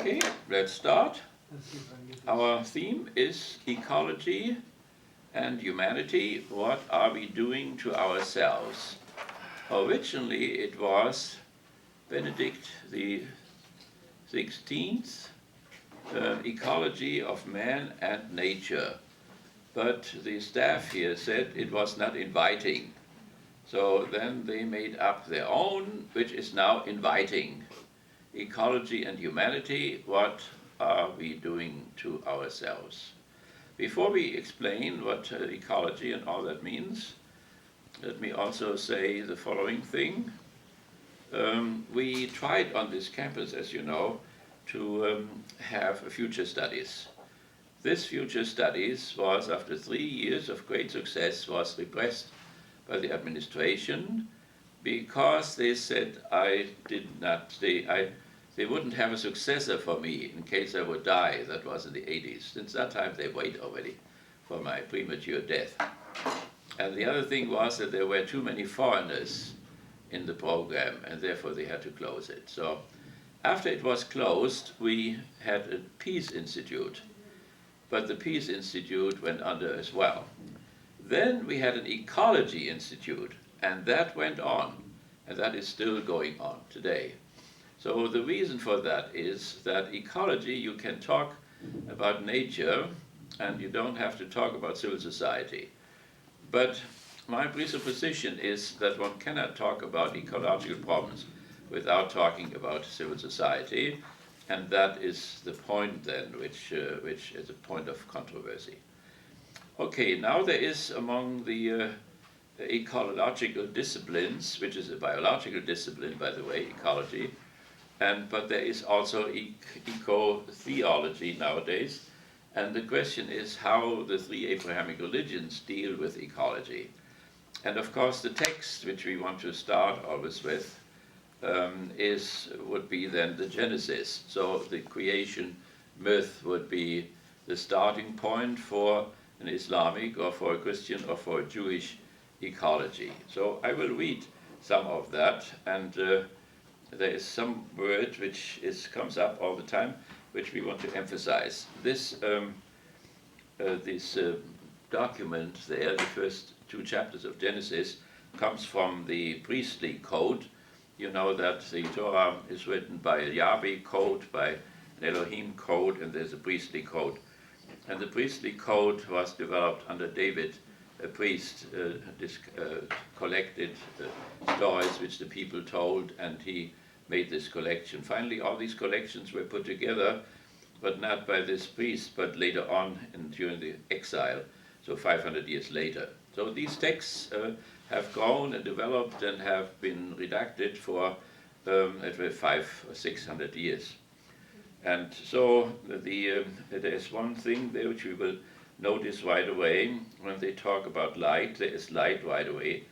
Okay, let's start. Our theme is ecology and humanity. What are we doing to ourselves? Originally it was Benedict the 16th, ecology of man and nature. But the staff here said it was not inviting. So then they made up their own, which is now inviting. Ecology and humanity, what are we doing to ourselves? Before we explain what ecology and all that means, let me also say the following thing. We tried on this campus, as you know, to have future studies. This future studies was, after 3 years of great success, was repressed by the administration because they said they wouldn't have a successor for me in case I would die. That was in the 80s. Since that time they wait already for my premature death. And the other thing was that there were too many foreigners in the program, and therefore they had to close it. So after it was closed, we had a Peace Institute, but the Peace Institute went under as well. Then we had an Ecology Institute, and that went on, and that is still going on today. So the reason for that is that ecology, you can talk about nature, and you don't have to talk about civil society. But my presupposition is that one cannot talk about ecological problems without talking about civil society, and that is the point then, which is a point of controversy. Okay, now there is among the ecological disciplines, which is a biological discipline, by the way, ecology, but there is also eco-theology nowadays, and the question is how the three Abrahamic religions deal with ecology. And of course the text which we want to start always with would be then the Genesis. So the creation myth would be the starting point for an Islamic or for a Christian or for a Jewish ecology. So I will read some of that, and there is some word which comes up all the time, which we want to emphasize. This document there, the first 2 chapters of Genesis, comes from the priestly code. You know that the Torah is written by a Yahweh code, by an Elohim code, and there's a priestly code. And the priestly code was developed under David, a priest, collected stories which the people told, and he made this collection. Finally, all these collections were put together, but not by this priest, but later on during the exile, so 500 years later. So these texts have grown and developed and have been redacted for 500 or 600 years. And so there is one thing there which we will notice right away. When they talk about light, there is light right away.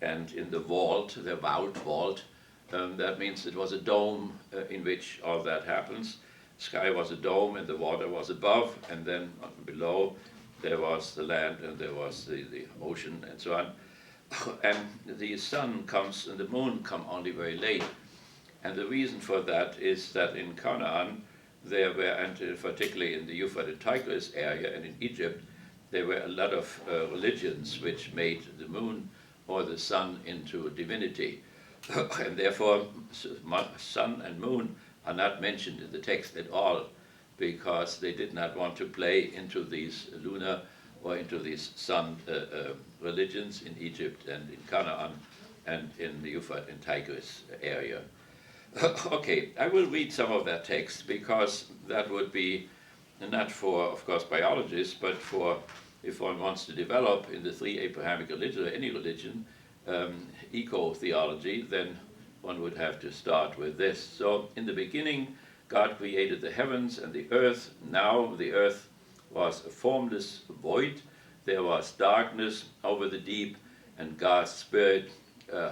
And in the vault, the vault, that means it was a dome in which all that happens. The sky was a dome and the water was above, and then below there was the land and there was the ocean and so on. And the sun comes and the moon come only very late. And the reason for that is that in Canaan, there were, and particularly in the Euphrates Tigris area and in Egypt, there were a lot of religions which made the moon or the sun into a divinity. And therefore, sun and moon are not mentioned in the text at all, because they did not want to play into these lunar or into these sun religions in Egypt and in Canaan and in the Euphrates and Tigris area. Okay, I will read some of that text, because that would be not for, of course, biologists, but for if one wants to develop in the three Abrahamic religions, or any religion, eco-theology, then one would have to start with this. So in the beginning, God created the heavens and the earth. Now the earth was a formless void. There was darkness over the deep, and God's Spirit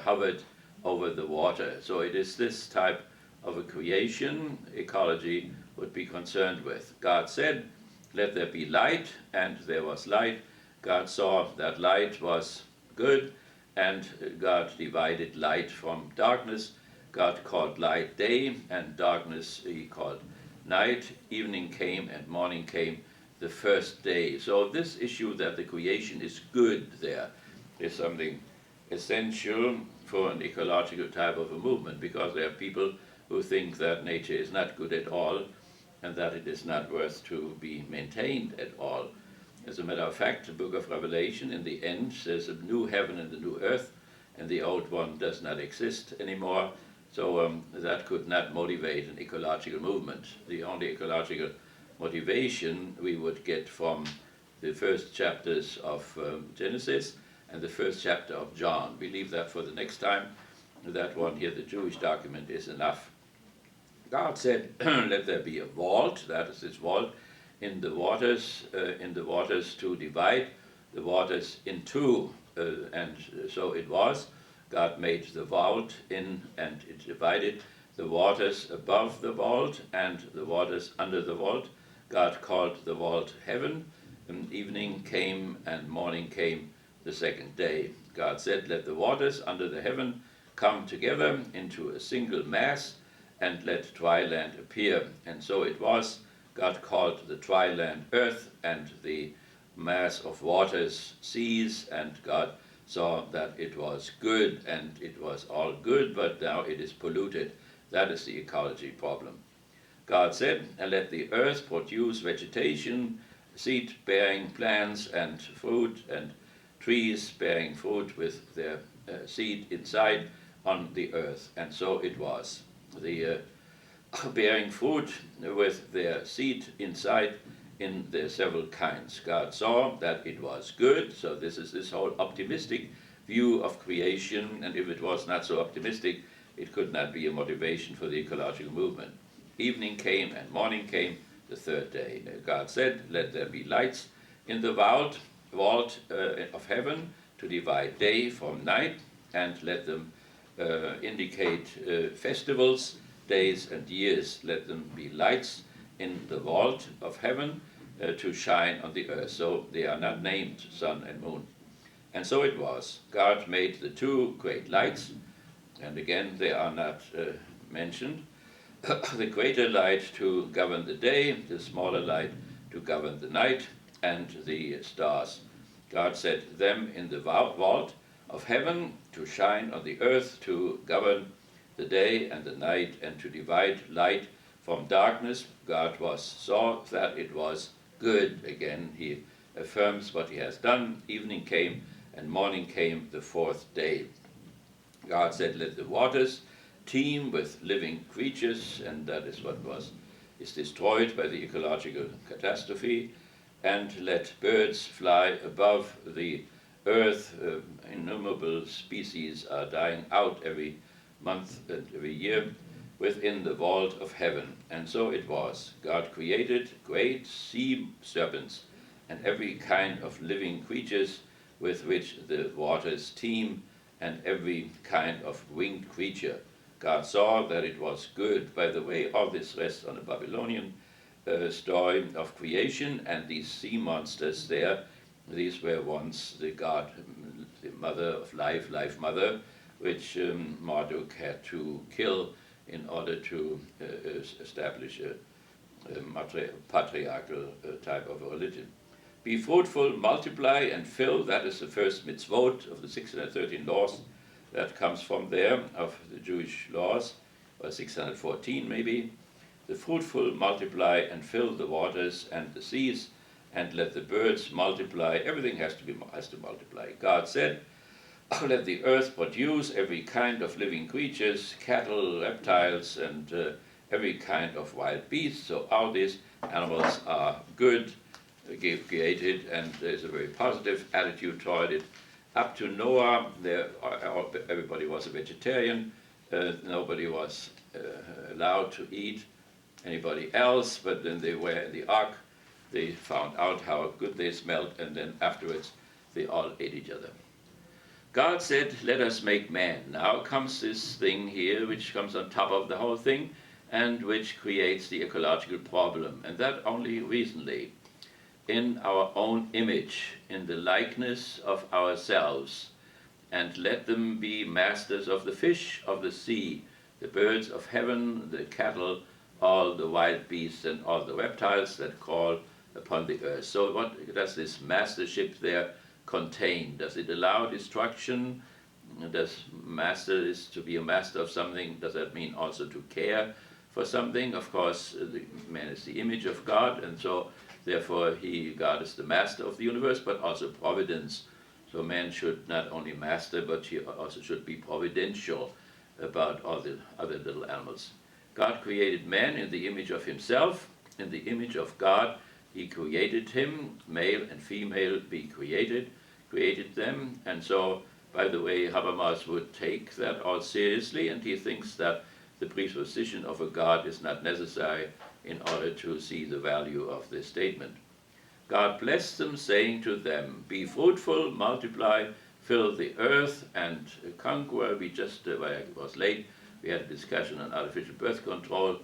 hovered over the water. So it is this type of a creation ecology would be concerned with. God said, "Let there be light," and there was light. God saw that light was good, and God divided light from darkness. God called light day, and darkness he called night, evening came, and morning came the first day. So this issue that the creation is good there is something essential for an ecological type of a movement, because there are people who think that nature is not good at all and that it is not worth to be maintained at all. As a matter of fact, the book of Revelation, in the end, says a new heaven and a new earth, and the old one does not exist anymore. So that could not motivate an ecological movement. The only ecological motivation we would get from the first chapters of Genesis and the first chapter of John. We leave that for the next time. That one here, the Jewish document, is enough. God said, let there be a vault, that is this vault, in the waters to divide the waters in two, and so it was. God made the vault in, and it divided the waters above the vault and the waters under the vault. God called the vault heaven, and evening came and morning came the second day. God said, let the waters under the heaven come together into a single mass, and let dry land appear. And so it was. God called the dry land earth, and the mass of waters seas, and God saw that it was good, and it was all good, but now it is polluted. That is the ecology problem. God said, and let the earth produce vegetation, seed-bearing plants, and fruit, and trees bearing fruit with their seed inside on the earth. And so it was. The bearing fruit with their seed inside in their several kinds. God saw that it was good, so this is this whole optimistic view of creation, and if it was not so optimistic, it could not be a motivation for the ecological movement. Evening came and morning came the third day. God said, let there be lights in the vault of heaven to divide day from night, and let them indicate festivals, days and years. Let them be lights in the vault of heaven to shine on the earth. So they are not named sun and moon. And so it was. God made the two great lights, and again they are not mentioned. The greater light to govern the day, the smaller light to govern the night, and the stars. God set them in the vault of heaven to shine on the earth, to govern the day and the night, and to divide light from darkness. God saw that it was good. Again, he affirms what he has done. Evening came and morning came the fourth day. God said, let the waters teem with living creatures, and that is what is destroyed by the ecological catastrophe, and let birds fly above the earth. Innumerable species are dying out every month and every year within the vault of heaven. And so it was. God created great sea serpents and every kind of living creatures with which the waters teem, and every kind of winged creature. God saw that it was good. By the way, all this rests on a Babylonian story of creation, and these sea monsters there, these were once the god, the mother of life, life mother, which Marduk had to kill in order to establish a patriarchal type of a religion. Be fruitful, multiply, and fill. That is the first mitzvot of the 613 laws that comes from there, of the Jewish laws, or 614 maybe. The fruitful, multiply, and fill the waters and the seas, and let the birds multiply. Everything has to multiply. God said, let the earth produce every kind of living creatures, cattle, reptiles, and every kind of wild beast. So all these animals are good, created, and there's a very positive attitude toward it. Up to Noah, everybody was a vegetarian. Nobody was allowed to eat anybody else, but then they were in the ark. They found out how good they smelled, and then afterwards they all ate each other. God said, let us make man. Now comes this thing here, which comes on top of the whole thing, and which creates the ecological problem, and that only recently. In our own image, in the likeness of ourselves, and let them be masters of the fish of the sea, the birds of heaven, the cattle all the wild beasts and all the reptiles that crawl upon the earth. So what does this mastership there contain? Does it allow destruction? Does master is to be a master of something? Does that mean also to care for something? Of course, the man is the image of God, and so therefore God is the master of the universe, but also providence. So man should not only master, but he also should be providential about all the other little animals. God created man in the image of himself. In the image of God, he created him, male and female be created them. And so, by the way, Habermas would take that all seriously, and he thinks that the presupposition of a God is not necessary in order to see the value of this statement. God blessed them, saying to them, "Be fruitful, multiply, fill the earth, and conquer." We just, it was late, we had a discussion on artificial birth control.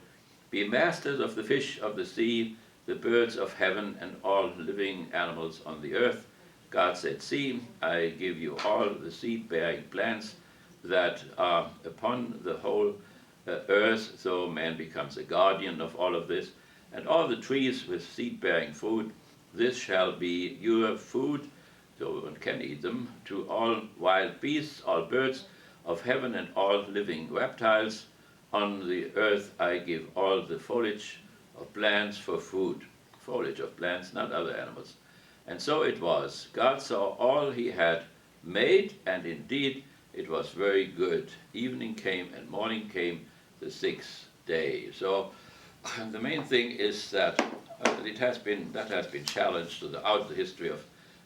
"Be masters of the fish of the sea, the birds of heaven, and all living animals on the earth." God said, "See, I give you all the seed-bearing plants that are upon the whole earth," so man becomes a guardian of all of this, "and all the trees with seed-bearing fruit. This shall be your food," so one can eat them, "to all wild beasts, all birds of heaven, and all living reptiles. On the earth I give all the foliage of plants for food." Foliage of plants, not other animals. And so it was. God saw all he had made, and indeed it was very good. Evening came and morning came, the sixth day. So the main thing is that that has been challenged throughout the history of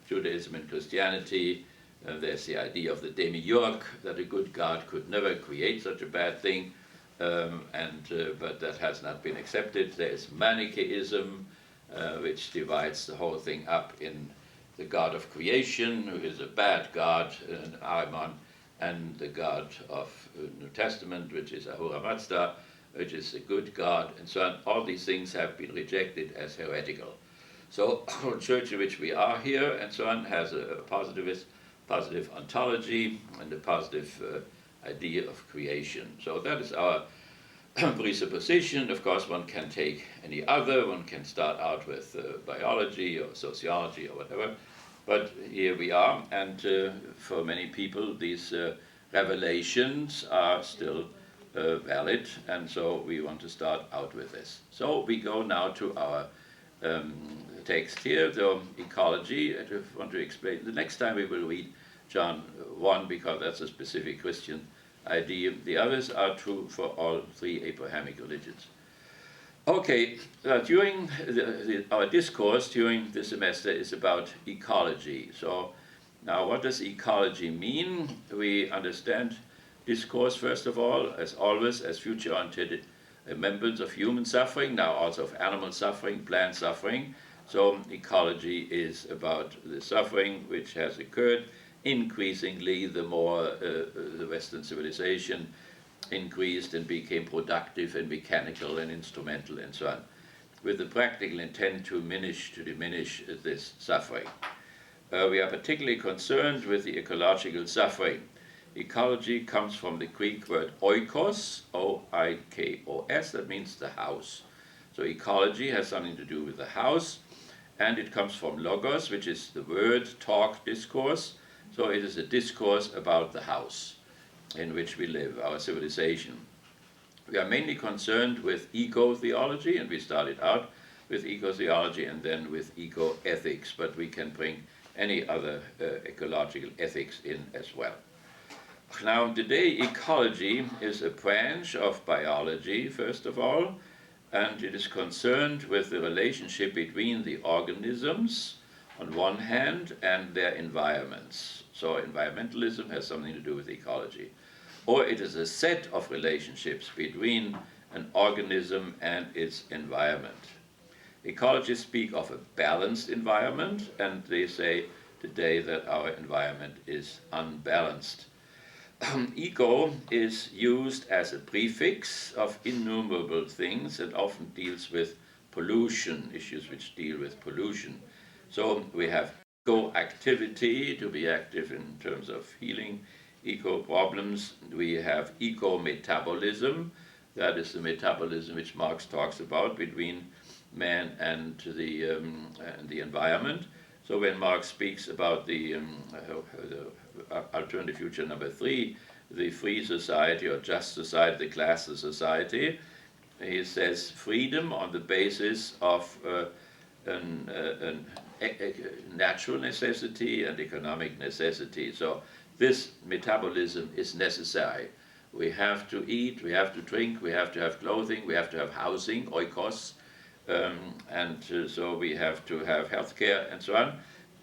Judaism and Christianity. There's the idea of the demiurge, that a good God could never create such a bad thing, but that has not been accepted. There is Manichaeism, which divides the whole thing up in the God of creation, who is a bad God, Ahriman, and the God of New Testament, which is Ahura Mazda, which is a good God, and so on. All these things have been rejected as heretical. So the church in which we are here, and so on, has a positive ontology and a positive idea of creation. So that is our presupposition. Of course, one can take any other. One can start out with biology or sociology or whatever. But here we are, and for many people, these revelations are still valid, and so we want to start out with this. So we go now to our text here, the ecology. I want to explain. The next time we will read John 1, because that's a specific Christian idea. The others are true for all three Abrahamic religions. Okay, during our discourse during the semester is about ecology. So now what does ecology mean? We understand discourse, first of all, as always, as future-oriented remembrance of human suffering, now also of animal suffering, plant suffering. So ecology is about the suffering which has occurred increasingly the more the Western civilization increased and became productive and mechanical and instrumental and so on, with the practical intent to diminish this suffering. We are particularly concerned with the ecological suffering. Ecology comes from the Greek word oikos, O-I-K-O-S, that means the house. So ecology has something to do with the house, and it comes from logos, which is the word, talk, discourse. So it is a discourse about the house in which we live, our civilization. We are mainly concerned with eco-theology, and we started out with eco-theology and then with eco-ethics, but we can bring any other ecological ethics in as well. Now, today, ecology is a branch of biology, first of all, and it is concerned with the relationship between the organisms on one hand and their environments. So environmentalism has something to do with ecology. Or it is a set of relationships between an organism and its environment. Ecologists speak of a balanced environment, and they say today that our environment is unbalanced. Eco is used as a prefix of innumerable things and often deals with pollution, issues which deal with pollution. So we have eco-activity, to be active in terms of healing eco problems. We have eco-metabolism, That is the metabolism which Marx talks about between man and the environment. So when Marx speaks about the alternative future number 3, the free society or just society, the classless society, he says freedom on the basis of natural necessity and economic necessity. So this metabolism is necessary. We have to eat, we have to drink, we have to have clothing, we have to have housing, oikos, so we have to have healthcare and so on.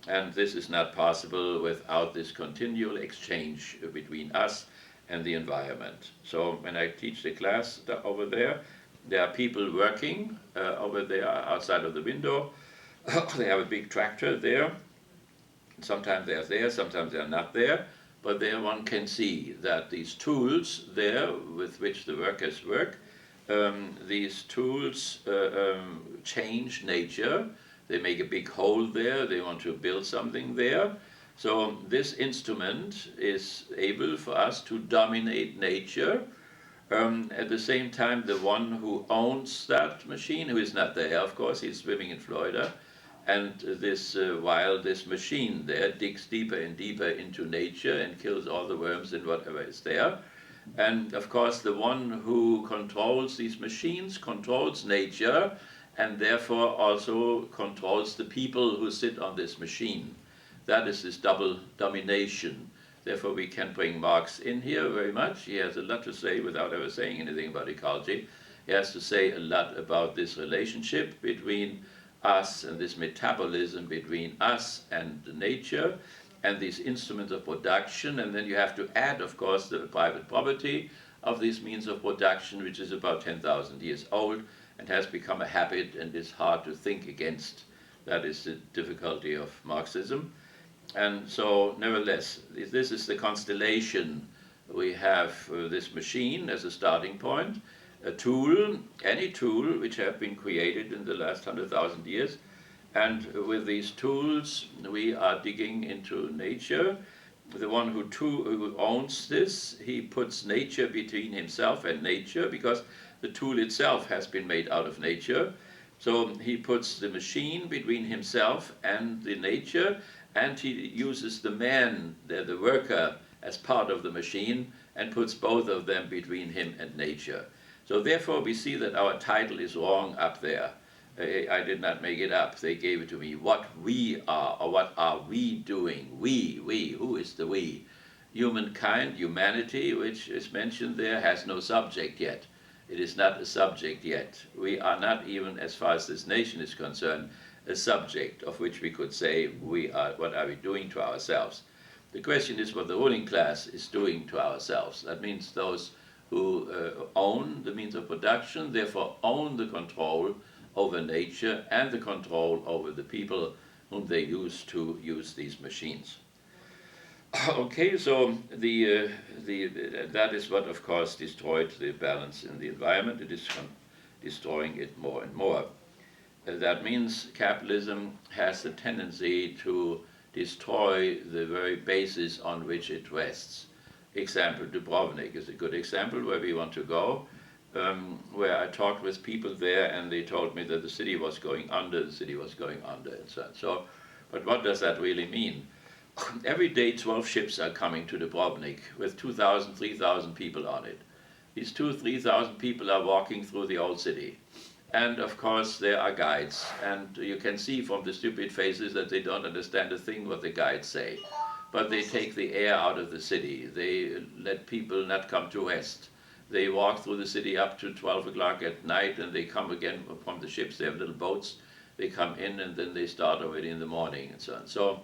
And this is not possible without this continual exchange between us and the environment. So when I teach the class over there are people working over there outside of the window. They have a big tractor there. Sometimes they are there, sometimes they are not there. But there one can see that these tools there with which the workers work, these tools change nature. They make a big hole there, they want to build something there. So this instrument is able for us to dominate nature. At the same time, the one who owns that machine, who is not there, of course, he's swimming in Florida, and while this machine there digs deeper and deeper into nature and kills all the worms and whatever is there. And of course, the one who controls these machines controls nature, and therefore also controls the people who sit on this machine. That is this double domination. Therefore, we can bring Marx in here very much. He has a lot to say without ever saying anything about ecology. He has to say a lot about this relationship between us and this metabolism between us and nature and these instruments of production. And then you have to add, of course, the private property of these means of production, which is about 10,000 years old and has become a habit and is hard to think against. That is the difficulty of Marxism. And so, nevertheless, this is the constellation. We have this machine as a starting point, a tool, any tool which have been created in the last 100,000 years. And with these tools, we are digging into nature. The one who owns this, he puts nature between himself and nature, because the tool itself has been made out of nature. So he puts the machine between himself and the nature, and he uses the man, the worker, as part of the machine, and puts both of them between him and nature. So therefore we see that our title is wrong up there. I did not make it up. They gave it to me. What we are, or what are we doing? We, who is the we? Humankind, humanity, which is mentioned there, has no subject yet. It is not a subject yet. We are not even, as far as this nation is concerned, a subject of which we could say, what are we doing to ourselves? The question is what the ruling class is doing to ourselves. That means those who own the means of production, therefore own the control over nature and the control over the people whom they use to use these machines. Okay, so that is what, of course, destroyed the balance in the environment. It is destroying it more and more. That means capitalism has a tendency to destroy the very basis on which it rests. Example, Dubrovnik is a good example where we want to go, where I talked with people there and they told me that the city was going under, and so on. So, but what does that really mean? Every day 12 ships are coming to Dubrovnik with 2,000, 3,000 people on it. These 2,000, 3,000 people are walking through the old city. And of course there are guides, and you can see from the stupid faces that they don't understand a thing what the guides say. But they take the air out of the city. They let people not come to rest. They walk through the city up to 12 o'clock at night, and they come again from the ships. They have little boats. They come in and then they start already in the morning and so on. So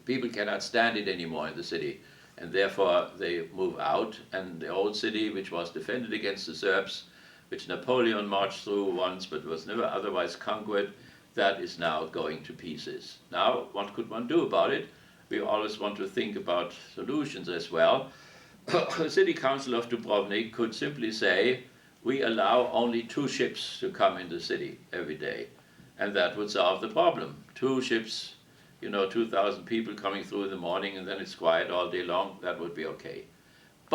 people cannot stand it anymore in the city, and therefore they move out. And the old city, which was defended against the Serbs, which Napoleon marched through once but was never otherwise conquered, that is now going to pieces. Now, what could one do about it? We always want to think about solutions as well. The City Council of Dubrovnik could simply say, we allow only 2 ships to come in the city every day, and that would solve the problem. 2 ships, 2,000 people coming through in the morning, and then it's quiet all day long, that would be okay.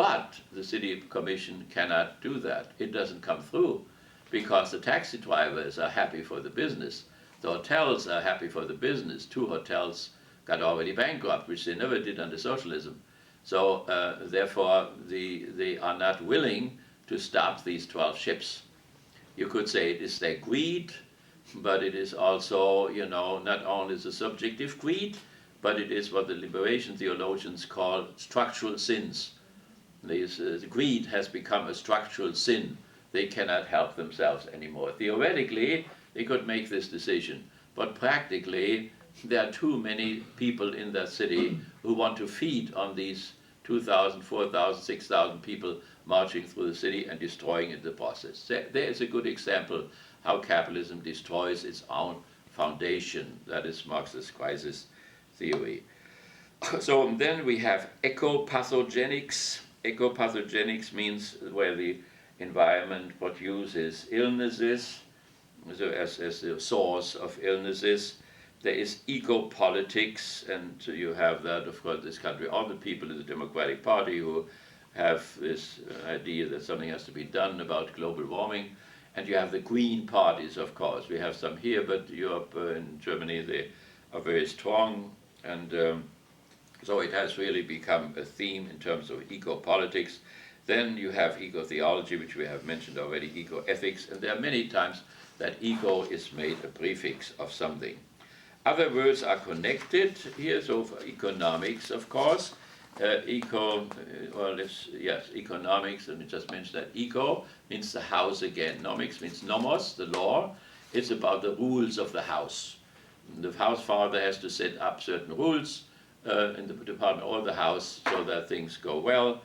But the city commission cannot do that. It doesn't come through because the taxi drivers are happy for the business. The hotels are happy for the business. 2 hotels got already bankrupt, which they never did under socialism. So therefore, they are not willing to stop these 12 ships. You could say it is their greed, but it is also, not only the subjective greed, but it is what the liberation theologians call structural sins. The greed has become a structural sin. They cannot help themselves anymore. Theoretically, they could make this decision, but practically, there are too many people in that city who want to feed on these 2,000, 4,000, 6,000 people marching through the city and destroying it in the process. There is a good example how capitalism destroys its own foundation. That is Marxist crisis theory. So then we have ecopathogenics. Ecopathogenics means where the environment produces illnesses, so as the source of illnesses. There is eco-politics, and you have that, of course, this country, all the people in the Democratic Party who have this idea that something has to be done about global warming. And you have the green parties, of course. We have some here, but Europe and Germany, they are very strong. And so it has really become a theme in terms of eco-politics. Then you have eco-theology, which we have mentioned already, eco-ethics. And there are many times that eco is made a prefix of something. Other words are connected here, so for economics, of course. Economics, let me just mention that. Eco means the house again. Nomics means nomos, the law. It's about the rules of the house. The house father has to set up certain rules in the department or the house so that things go well.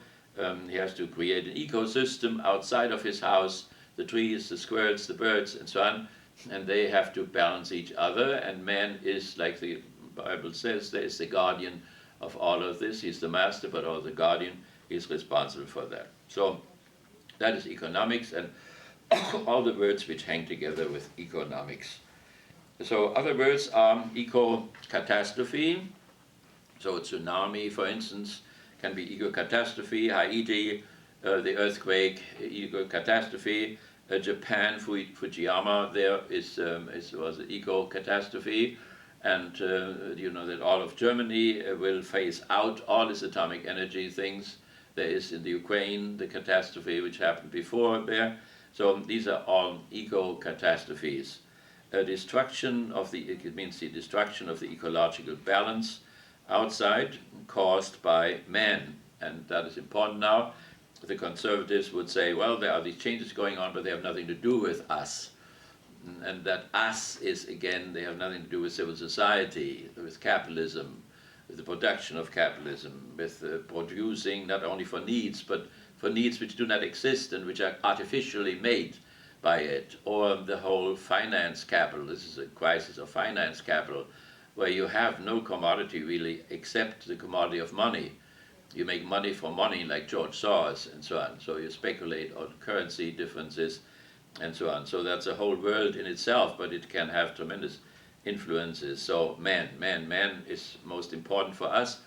He has to create an ecosystem outside of his house, the trees, the squirrels, the birds, and so on. And they have to balance each other, and man is, like the Bible says, there is the guardian of all of this. He's the master, but also the guardian. He's responsible for that. So that is economics, and all the words which hang together with economics. So other words are eco-catastrophe. So a tsunami, for instance, can be eco-catastrophe. Haiti, the earthquake, eco-catastrophe. Japan, Fujiyama, there was an eco-catastrophe, and you know that all of Germany will phase out all its atomic energy things. There is in the Ukraine the catastrophe which happened before there. So these are all eco-catastrophes. Destruction of it means the destruction of the ecological balance outside caused by man, and that is important now. The conservatives would say, well, there are these changes going on, but they have nothing to do with us. And that us is, again, they have nothing to do with civil society, with capitalism, with the production of capitalism, with producing not only for needs, but for needs which do not exist and which are artificially made by it, or the whole finance capital. This is a crisis of finance capital, where you have no commodity really except the commodity of money. You make money for money like George Soros and so on. So you speculate on currency differences and so on. So that's a whole world in itself, but it can have tremendous influences. So man is most important for us.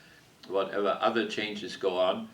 Whatever other changes go on,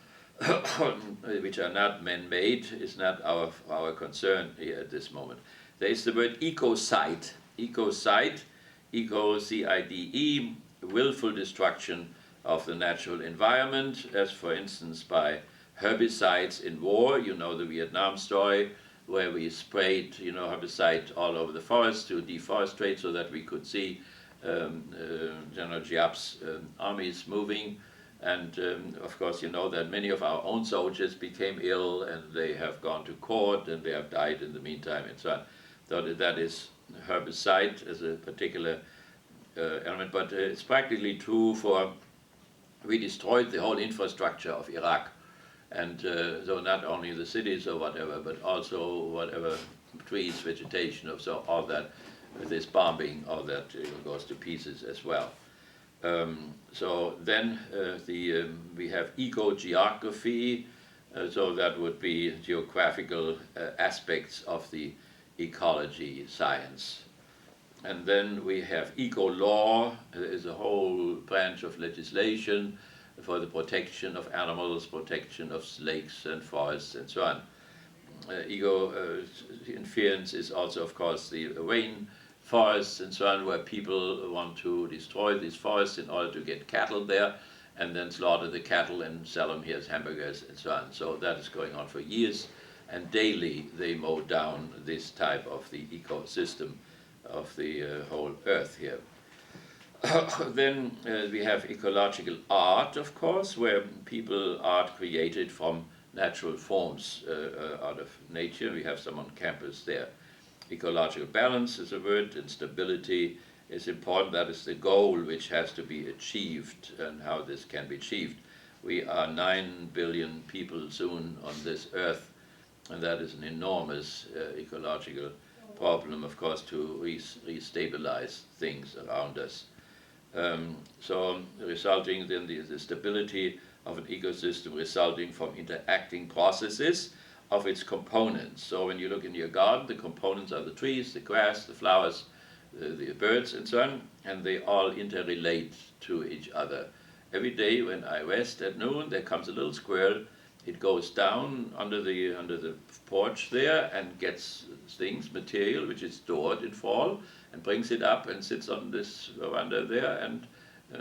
which are not man-made, is not our concern here at this moment. There is the word ecocide. Ecocide, eco-C-I-D-E, willful destruction of the natural environment, as for instance by herbicides in war. You know the Vietnam story, where we sprayed herbicide all over the forest to deforestate so that we could see General Giap's armies moving. And of course you know that many of our own soldiers became ill and they have gone to court and they have died in the meantime and so on. So that is herbicide as a particular element, but it's practically true for we destroyed the whole infrastructure of Iraq, and so not only the cities or whatever, but also whatever trees, vegetation, so all that, with this bombing, all that goes to pieces as well. So then we have eco-geography, so that would be geographical aspects of the ecology science. And then we have eco-law. There is a whole branch of legislation for the protection of animals, protection of lakes and forests and so on. Ego inference is also, of course, the rain forests and so on, where people want to destroy these forests in order to get cattle there, and then slaughter the cattle and sell them here as hamburgers and so on. So that is going on for years, and daily they mow down this type of the ecosystem of the whole earth here. Then we have ecological art, of course, where art created from natural forms out of nature. We have some on campus there. Ecological balance is a word, and stability is important. That is the goal which has to be achieved, and how this can be achieved. We are 9 billion people soon on this earth, and that is an enormous ecological problem, of course, to restabilize things around us. So resulting then the stability of an ecosystem resulting from interacting processes of its components. So when you look in your garden, the components are the trees, the grass, the flowers, the birds and so on, and they all interrelate to each other. Every day when I rest at noon, there comes a little squirrel. It goes down under the porch there and gets things, material which is stored in fall, and brings it up and sits on this veranda there, and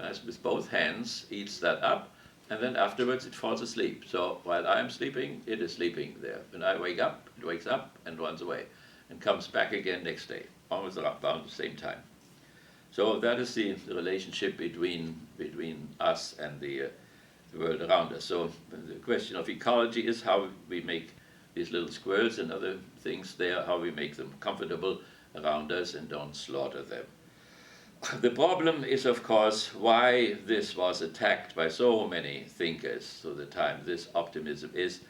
as with both hands eats that up, and then afterwards it falls asleep. So while I am sleeping, it is sleeping there. When I wake up, it wakes up and runs away and comes back again next day, almost around the same time. So that is the relationship between us and the world around us. So the question of ecology is how we make these little squirrels and other things there, how we make them comfortable around us and don't slaughter them. The problem is, of course, why this was attacked by so many thinkers through the time. This optimism is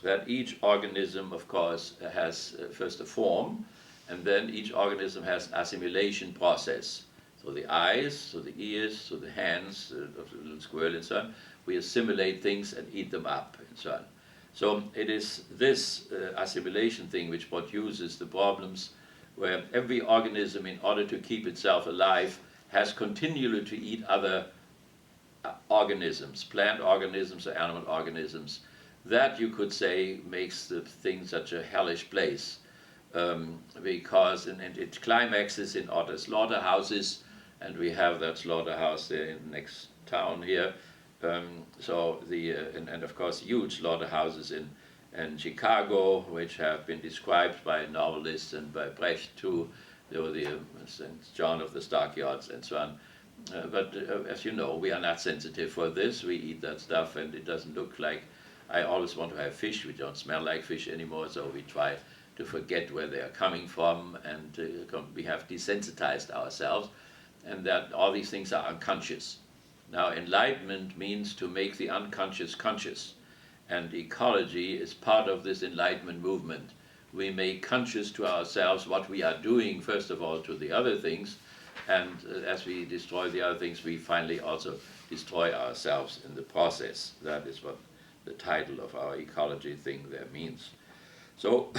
that each organism, of course, has first a form, and then each organism has an assimilation process. So the eyes, so the ears, so the hands of the little squirrel and so on, we assimilate things and eat them up and so on. So it is this assimilation thing which produces the problems, where every organism, in order to keep itself alive, has continually to eat other organisms, plant organisms or animal organisms. That, you could say, makes the thing such a hellish place, because it climaxes in other slaughterhouses, and we have that slaughterhouse there in the next town here. And of course huge slaughterhouses in Chicago, which have been described by novelists and by Brecht too. There were the St. John of the Stockyards and so on. But as you know, we are not sensitive for this. We eat that stuff, and it doesn't look like. I always want to have fish. We don't smell like fish anymore, so we try to forget where they are coming from, and we have desensitized ourselves, and that all these things are unconscious. Now, enlightenment means to make the unconscious conscious, and ecology is part of this enlightenment movement. We make conscious to ourselves what we are doing, first of all, to the other things, and as we destroy the other things, we finally also destroy ourselves in the process. That is what the title of our ecology thing there means. So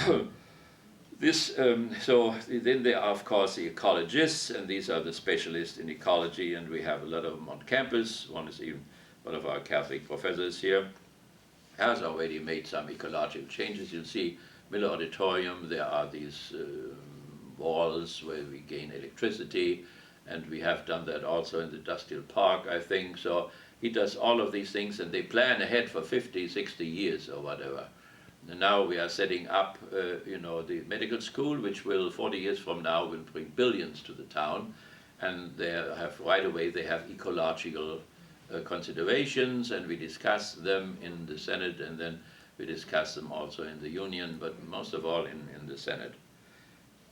then there are, of course, the ecologists, and these are the specialists in ecology, and we have a lot of them on campus. One is even one of our Catholic professors here, has already made some ecological changes. You'll see Miller Auditorium, there are these walls where we gain electricity, and we have done that also in the Dusthill Park, I think. So he does all of these things, and they plan ahead for 50, 60 years or whatever. And now we are setting up, the medical school, which will, 40 years from now, will bring billions to the town. And right away they have ecological considerations, and we discuss them in the Senate, and then we discuss them also in the Union, but most of all in the Senate.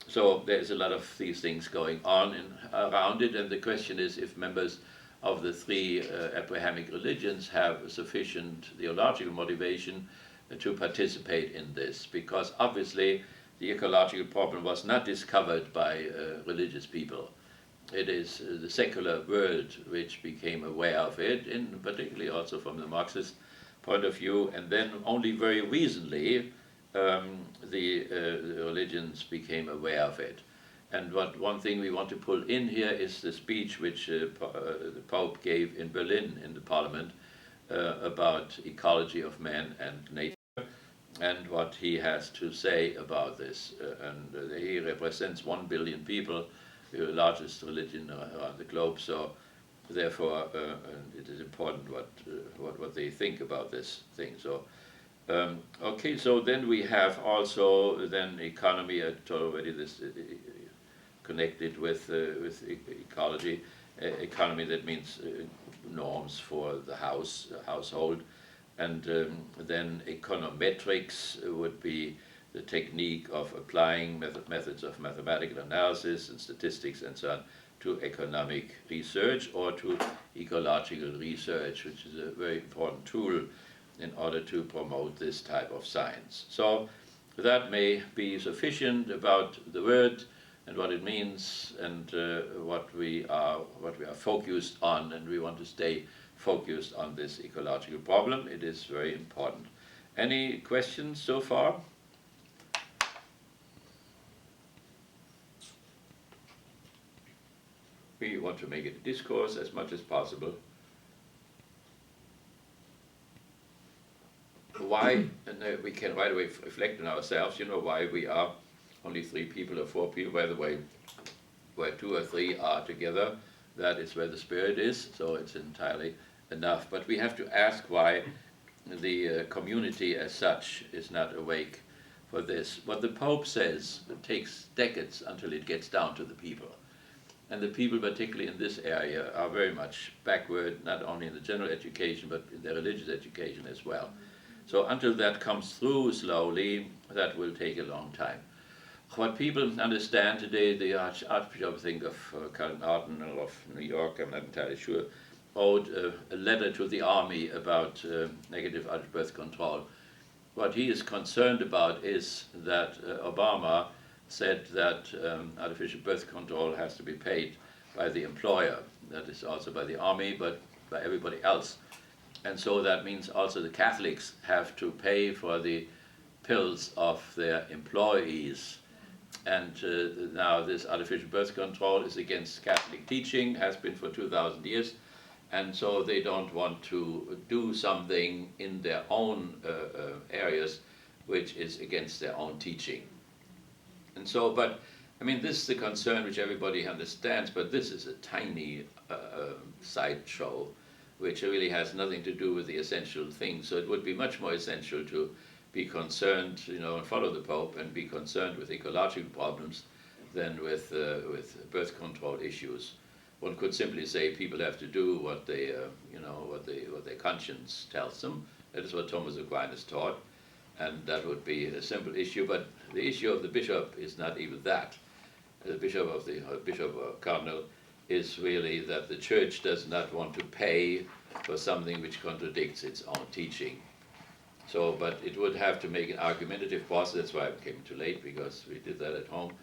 So there's a lot of these things going on around it, and the question is if members of the three Abrahamic religions have sufficient theological motivation to participate in this, because obviously the ecological problem was not discovered by religious people. It is the secular world which became aware of it, particularly also from the Marxist point of view, and then only very recently the religions became aware of it. And one thing we want to pull in here is the speech which the Pope gave in Berlin in the Parliament, about ecology of man and nature, and what he has to say about this. He represents 1 billion people, the largest religion around the globe, so therefore it is important what they think about this thing. So okay, so then we have also then economy. I told already this connected with ecology. Economy, that means norms for the household, and then econometrics would be the technique of applying methods of mathematical analysis and statistics and so on to economic research or to ecological research, which is a very important tool in order to promote this type of science. So that may be sufficient about the word and what it means and what we are focused on, and we want to stay focused on this ecological problem. It is very important. Any questions so far? We want to make it a discourse as much as possible. Why, and we can right away reflect on ourselves, why we are only 3 people or 4 people. By the way, where 2 or 3 are together, that is where the Spirit is, so it's entirely enough. But we have to ask why the community as such is not awake for this. What the Pope says, it takes decades until it gets down to the people. And the people, particularly in this area, are very much backward, not only in the general education, but in their religious education as well. So until that comes through slowly, that will take a long time. What people understand today, the Archbishop, I think, of Cardinal of New York, I'm not entirely sure, wrote a letter to the army about negative birth control. What he is concerned about is that Obama said that artificial birth control has to be paid by the employer. That is also by the army, but by everybody else. And so that means also the Catholics have to pay for the pills of their employees. And now this artificial birth control is against Catholic teaching, has been for 2,000 years. And so they don't want to do something in their own areas which is against their own teaching. And so, but, I mean, this is the concern which everybody understands, but this is a tiny sideshow which really has nothing to do with the essential thing. So it would be much more essential to be concerned, and follow the Pope and be concerned with ecological problems than with birth control issues. One could simply say people have to do what they, what their conscience tells them. That is what Thomas Aquinas taught, and that would be a simple issue. But the issue of the bishop is not even that. The bishop or cardinal is really that the Church does not want to pay for something which contradicts its own teaching. So, but it would have to make an argumentative process. That's why I came too late, because we did that at home.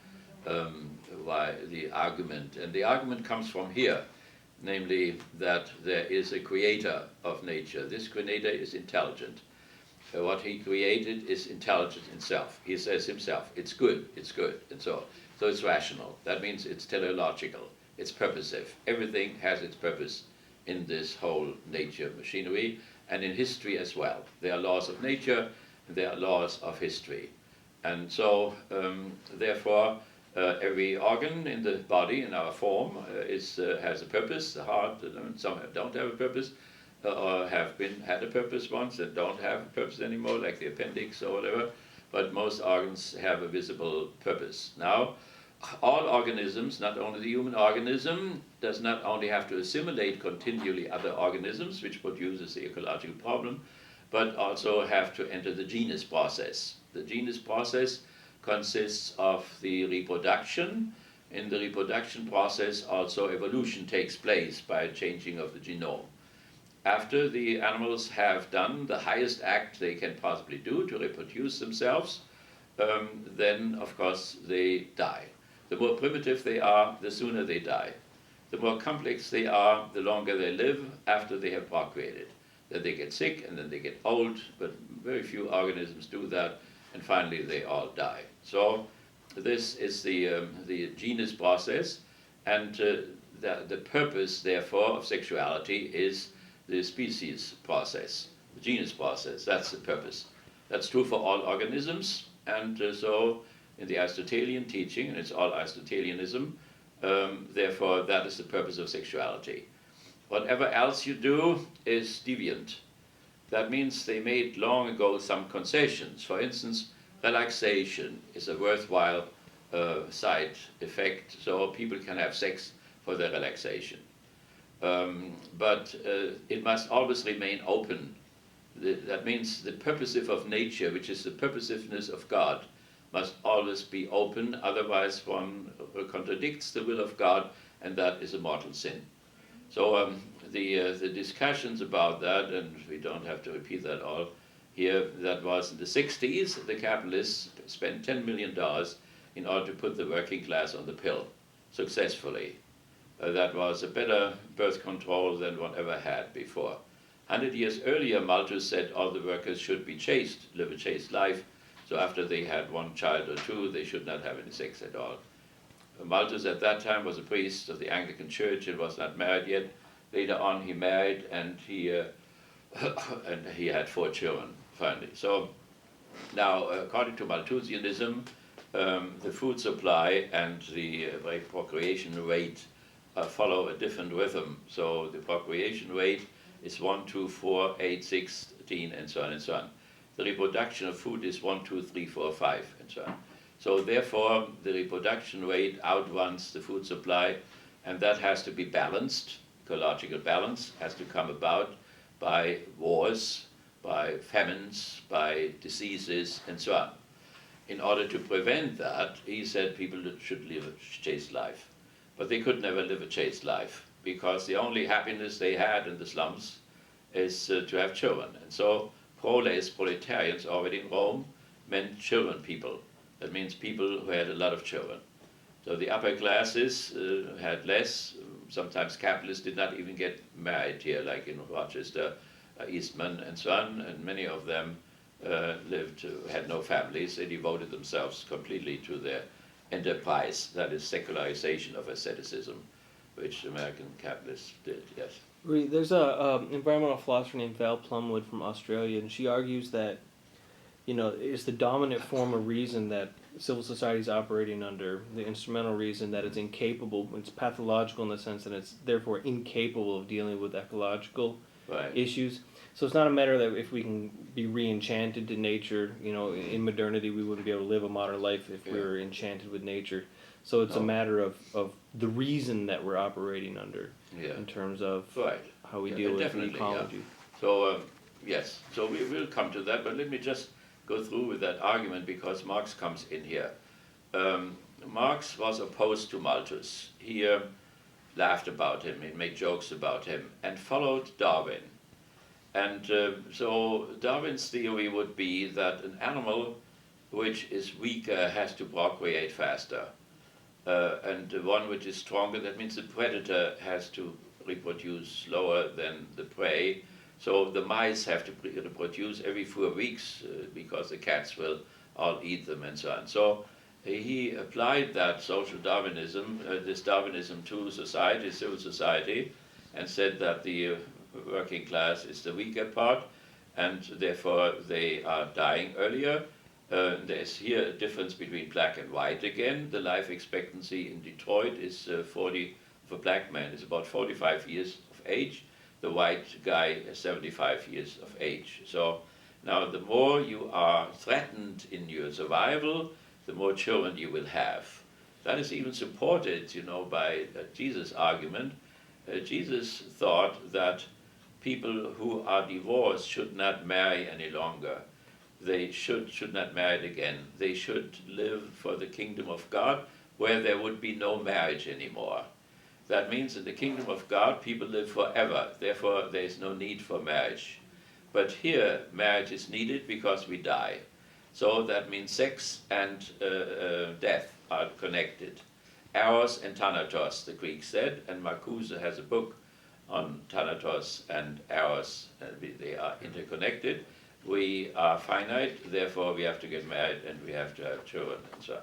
Why the argument, and the argument comes from here, namely that there is a creator of nature. This creator is intelligent. What he created is intelligent himself. He says himself, it's good, and so it's rational. That means it's teleological, it's purposive. Everything has its purpose in this whole nature machinery, and in history as well. There are laws of nature, and there are laws of history. And so, therefore, every organ in the body, in our form, has a purpose. The heart, some don't have a purpose, or had a purpose once and don't have a purpose anymore, like the appendix or whatever. But most organs have a visible purpose. Now, all organisms, not only the human organism, does not only have to assimilate continually other organisms, which produces the ecological problem, but also have to enter the genus process. The genus process consists of the reproduction. In the reproduction process, also evolution takes place by changing of the genome. After the animals have done the highest act they can possibly do to reproduce themselves, then, of course, they die. The more primitive they are, the sooner they die. The more complex they are, the longer they live after they have procreated. Then they get sick, and then they get old, but very few organisms do that, and finally they all die. So this is the genus process, and the purpose, therefore, of sexuality is the species process, the genus process. That's the purpose. That's true for all organisms, and so in the Aristotelian teaching, and it's all Aristotelianism, therefore that is the purpose of sexuality. Whatever else you do is deviant. That means they made long ago some concessions. For instance, relaxation is a worthwhile side effect, so people can have sex for their relaxation. But it must always remain open. That means the purposive of nature, which is the purposiveness of God, must always be open, otherwise one contradicts the will of God, and that is a mortal sin. So the discussions about that, and we don't have to repeat that all here, that was in the 60s, the capitalists spent $10 million in order to put the working class on the pill, successfully. That was a better birth control than one ever had before. 100 years earlier, Malthus said all the workers should be chaste, live a chaste life, so after they had one child or two, they should not have any sex at all. Malthus at that time was a priest of the Anglican Church and was not married yet. Later on he married, and he had 4 children finally. So now, according to Malthusianism, the food supply and the procreation rate follow a different rhythm. So the procreation rate is 1, 2, 4, 8, 16, and so on and so on. The reproduction of food is 1, 2, 3, 4, 5, and so on. So therefore, the reproduction rate outruns the food supply, and that has to be balanced. Ecological balance has to come about by wars, by famines, by diseases, and so on. In order to prevent that, he said people should live a chaste life. But they could never live a chaste life, because the only happiness they had in the slums is to have children. And so proletarians already in Rome meant children people. That means people who had a lot of children. So the upper classes had less. Sometimes capitalists did not even get married here, like in Rochester, Eastman, and so on. And many of them had no families. They devoted themselves completely to their enterprise. That is secularization of asceticism, which American capitalists did, yes. There's a environmental philosopher named Val Plumwood from Australia, and she argues that, it's the dominant form of reason that civil society is operating under, the instrumental reason that it's incapable, it's pathological in the sense that it's therefore incapable of dealing with ecological issues. So it's not a matter that if we can be re-enchanted to nature, in modernity we wouldn't be able to live a modern life if we were enchanted with nature. So it's a matter of the reason that we're operating under in terms of how we deal with the ecology. Yeah. So, yes, so we will come to that, but let me just go through with that argument because Marx comes in here. Marx was opposed to Malthus. He laughed about him, he made jokes about him, and followed Darwin. And so Darwin's theory would be that an animal which is weaker has to procreate faster. And one which is stronger, that means the predator has to reproduce slower than the prey. So the mice have to reproduce every 4 weeks because the cats will all eat them and so on. So he applied that social Darwinism, this Darwinism to society, civil society, and said that the working class is the weaker part, and therefore they are dying earlier. There's here a difference between black and white again. The life expectancy in Detroit is 40, for a black man is about 45 years of age. The white guy is 75 years of age. So now the more you are threatened in your survival, the more children you will have. That is even supported, by Jesus' argument. Jesus thought that people who are divorced should not marry any longer. They should not marry again. They should live for the kingdom of God, where there would be no marriage anymore. That means in the kingdom of God, people live forever. Therefore, there is no need for marriage. But here, marriage is needed because we die. So that means sex and death are connected. Eros and Thanatos, the Greeks said, and Marcuse has a book on Thanatos and Eros. They are interconnected. We are finite, therefore we have to get married and we have to have children and so on.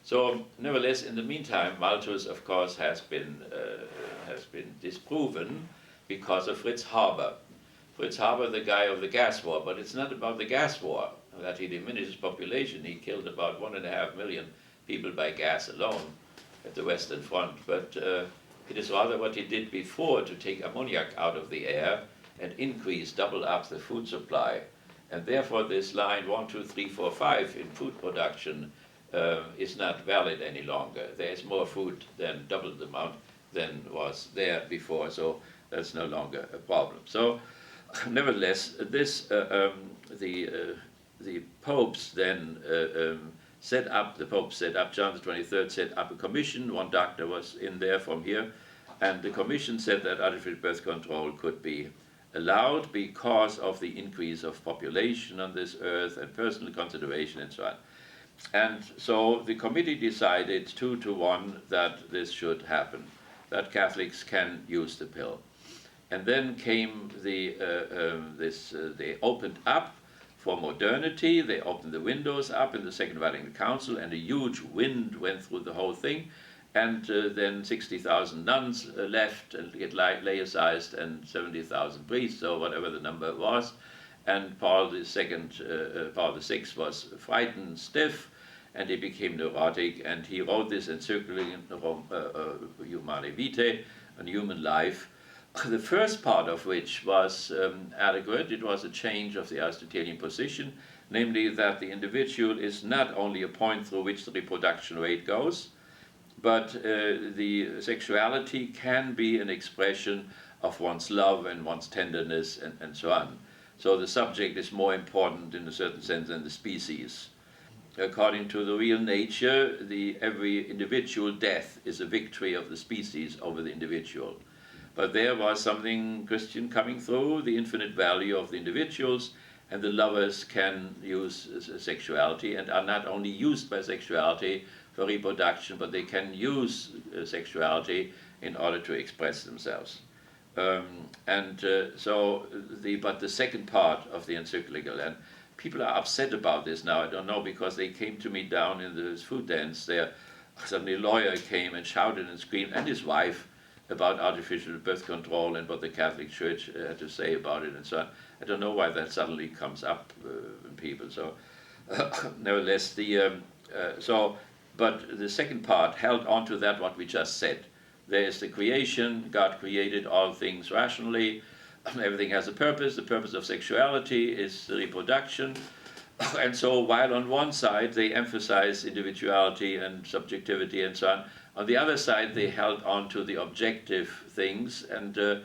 So, nevertheless, in the meantime, Malthus, of course, has been disproven, because of Fritz Haber. Fritz Haber, the guy of the gas war, but it's not about the gas war that he diminishes population. He killed about 1.5 million people by gas alone at the Western Front, but it is rather what he did before to take ammoniac out of the air and increase, double up the food supply. And therefore this line 1, 2, 3, 4, 5 in food production is not valid any longer. There is more food than double the amount than was there before, so that's no longer a problem. So nevertheless, this the popes then set up, John the 23rd set up a commission. One doctor was in there from here, and the commission said that artificial birth control could be allowed because of the increase of population on this earth and personal consideration and so on. And so the committee decided 2 to 1 that this should happen, that Catholics can use the pill. And then came they opened up for modernity. They opened the windows up in the Second Vatican Council, and a huge wind went through the whole thing. And then 60,000 nuns left and get laicized, and 70,000 priests, or whatever the number was. And Paul VI was frightened stiff, and he became neurotic, and he wrote this encyclical Humanae Vitae, on human life, the first part of which was adequate. It was a change of the Aristotelian position, namely that the individual is not only a point through which the reproduction rate goes, but the sexuality can be an expression of one's love and one's tenderness and so on. So the subject is more important in a certain sense than the species. According to the real nature, every individual death is a victory of the species over the individual. But there was something Christian coming through, the infinite value of the individuals, and the lovers can use sexuality and are not only used by sexuality for reproduction, but they can use sexuality in order to express themselves. But the second part of the encyclical, and people are upset about this now, I don't know, because they came to me down in the food dance there. Suddenly a lawyer came and shouted and screamed, and his wife, about artificial birth control and what the Catholic Church had to say about it and so on. I don't know why that suddenly comes up in people. So nevertheless, but the second part held on to that what we just said. There is the creation. God created all things rationally. Everything has a purpose. The purpose of sexuality is the reproduction. And so while on one side they emphasize individuality and subjectivity and so on the other side they held on to the objective things and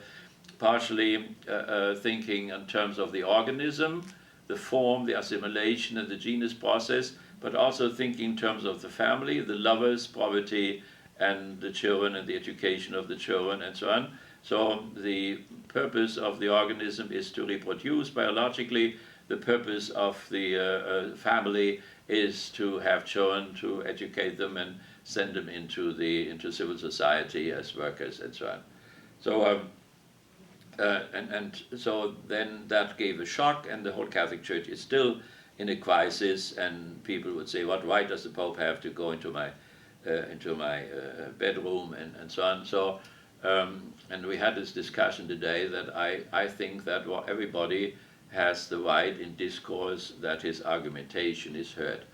partially thinking in terms of the organism, the form, the assimilation and the genus process, but also thinking in terms of the family, the lovers, poverty, and the children and the education of the children and so on. So the purpose of the organism is to reproduce biologically. The purpose of the family is to have children, to educate them and send them into civil society as workers and so on. So so then that gave a shock, and the whole Catholic Church is still in a crisis. And people would say, "What right does the Pope have to go into my bedroom and so on?" So and we had this discussion today that I think that everybody has the right in discourse that his argumentation is heard.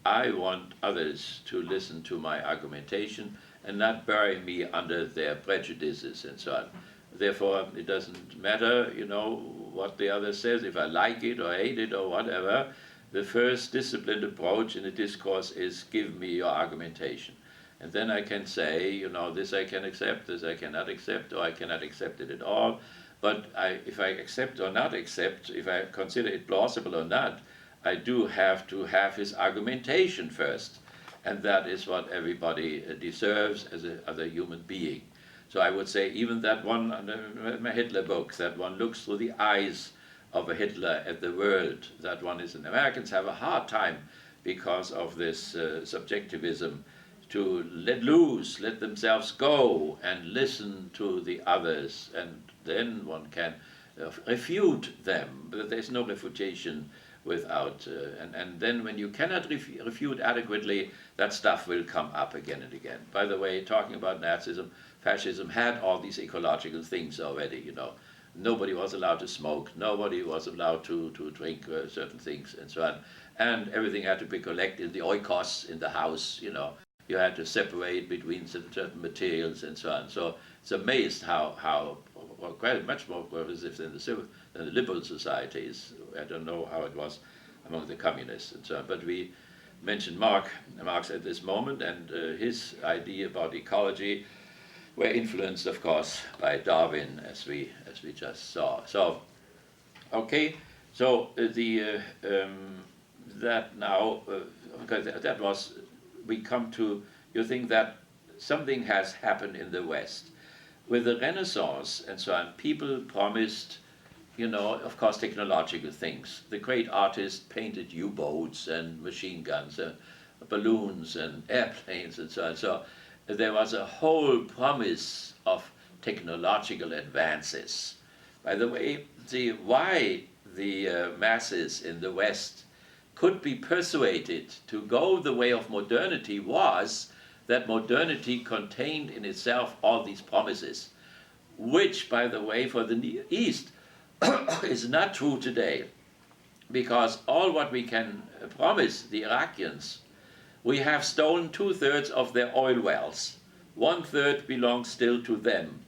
I want others to listen to my argumentation and not bury me under their prejudices and so on. Therefore, it doesn't matter, what the other says, if I like it or hate it or whatever. The first disciplined approach in a discourse is give me your argumentation. And then I can say, this I can accept, this I cannot accept, or I cannot accept it at all. But if I accept or not accept, if I consider it plausible or not, I do have to have his argumentation first. And that is what everybody deserves as a human being. So I would say even that one, my Hitler book, that one looks through the eyes of a Hitler at the world, that one is, and Americans have a hard time because of this subjectivism, to let loose, let themselves go and listen to the others, and then one can refute them. But there's no refutation without, and then when you cannot refute adequately, that stuff will come up again and again. By the way, talking about Nazism, fascism had all these ecological things already, you know. Nobody was allowed to smoke, nobody was allowed to drink certain things and so on. And everything had to be collected, the oikos in the house, you know. You had to separate between certain materials and so on. So it's amazed how quite much more progressive than the liberal societies. I don't know how it was among the communists and so on. But we mentioned Marx at this moment, and his idea about ecology were influenced, of course, by Darwin, as we just saw. So, okay, so that now, because that was, we come to, you think that something has happened in the West. With the Renaissance and so on, people promised, you know, of course, technological things. The great artists painted U-boats and machine guns, balloons and airplanes and so on. So there was a whole promise of technological advances. By the way, why the masses in the West could be persuaded to go the way of modernity was that modernity contained in itself all these promises, which, by the way, for the Near East is not true today, because all what we can promise the Iraqians, we have stolen 2/3 of their oil wells. 1/3 belongs still to them.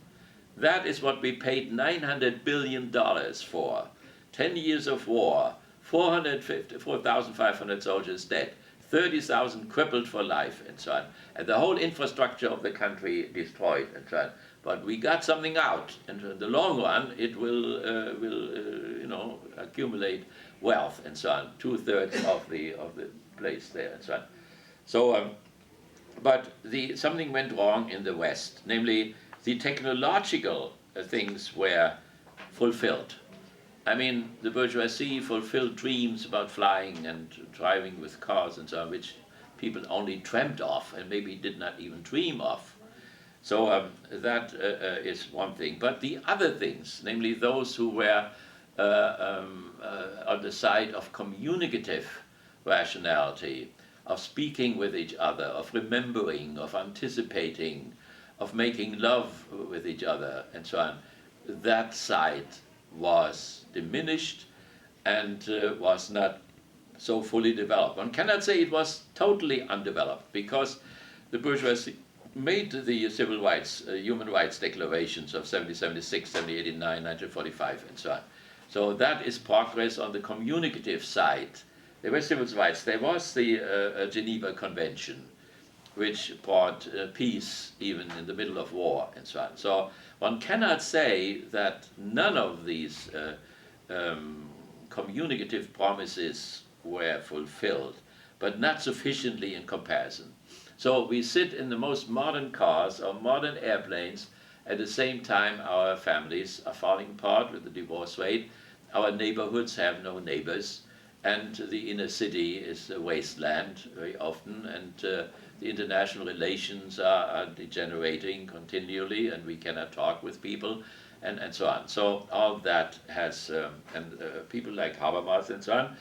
That is what we paid $900 billion for. 10 years of war, 4,500 soldiers dead, 30,000 crippled for life, and so on. And the whole infrastructure of the country destroyed, and so on. But we got something out, and in the long run, it will you know, accumulate wealth, and so on. 2/3 of the place there, and so on. So, but something went wrong in the West, namely the technological things were fulfilled. I mean, the bourgeoisie fulfilled dreams about flying and driving with cars and so on, which people only dreamt of and maybe did not even dream of. So that is one thing. But the other things, namely those who were on the side of communicative rationality, of speaking with each other, of remembering, of anticipating, of making love with each other, and so on, that side was diminished and was not so fully developed. One cannot say it was totally undeveloped, because the bourgeoisie made the civil rights, human rights declarations of 1776, 1789, 1945, and so on. So that is progress on the communicative side. There were civil rights. There was the Geneva Convention, which brought peace even in the middle of war, and so on. So one cannot say that none of these communicative promises were fulfilled, but not sufficiently in comparison. So we sit in the most modern cars or modern airplanes. At the same time, our families are falling apart with the divorce rate. Our neighborhoods have no neighbors, and the inner city is a wasteland very often, and the international relations are degenerating continually, and we cannot talk with people, and so on. So all that has, people like Habermas and so on,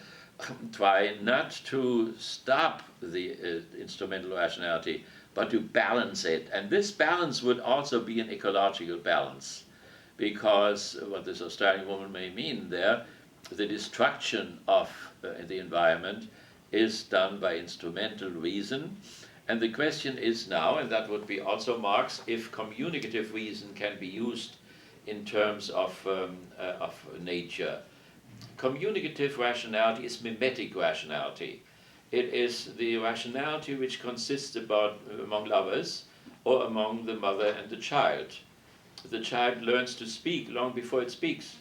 try not to stop the instrumental rationality, but to balance it. And this balance would also be an ecological balance, because what this Australian woman may mean there, the destruction of the environment is done by instrumental reason. And the question is now, and that would be also Marx, if communicative reason can be used in terms of nature. Communicative rationality is mimetic rationality. It is the rationality which consists among lovers or among the mother and the child. The child learns to speak long before it speaks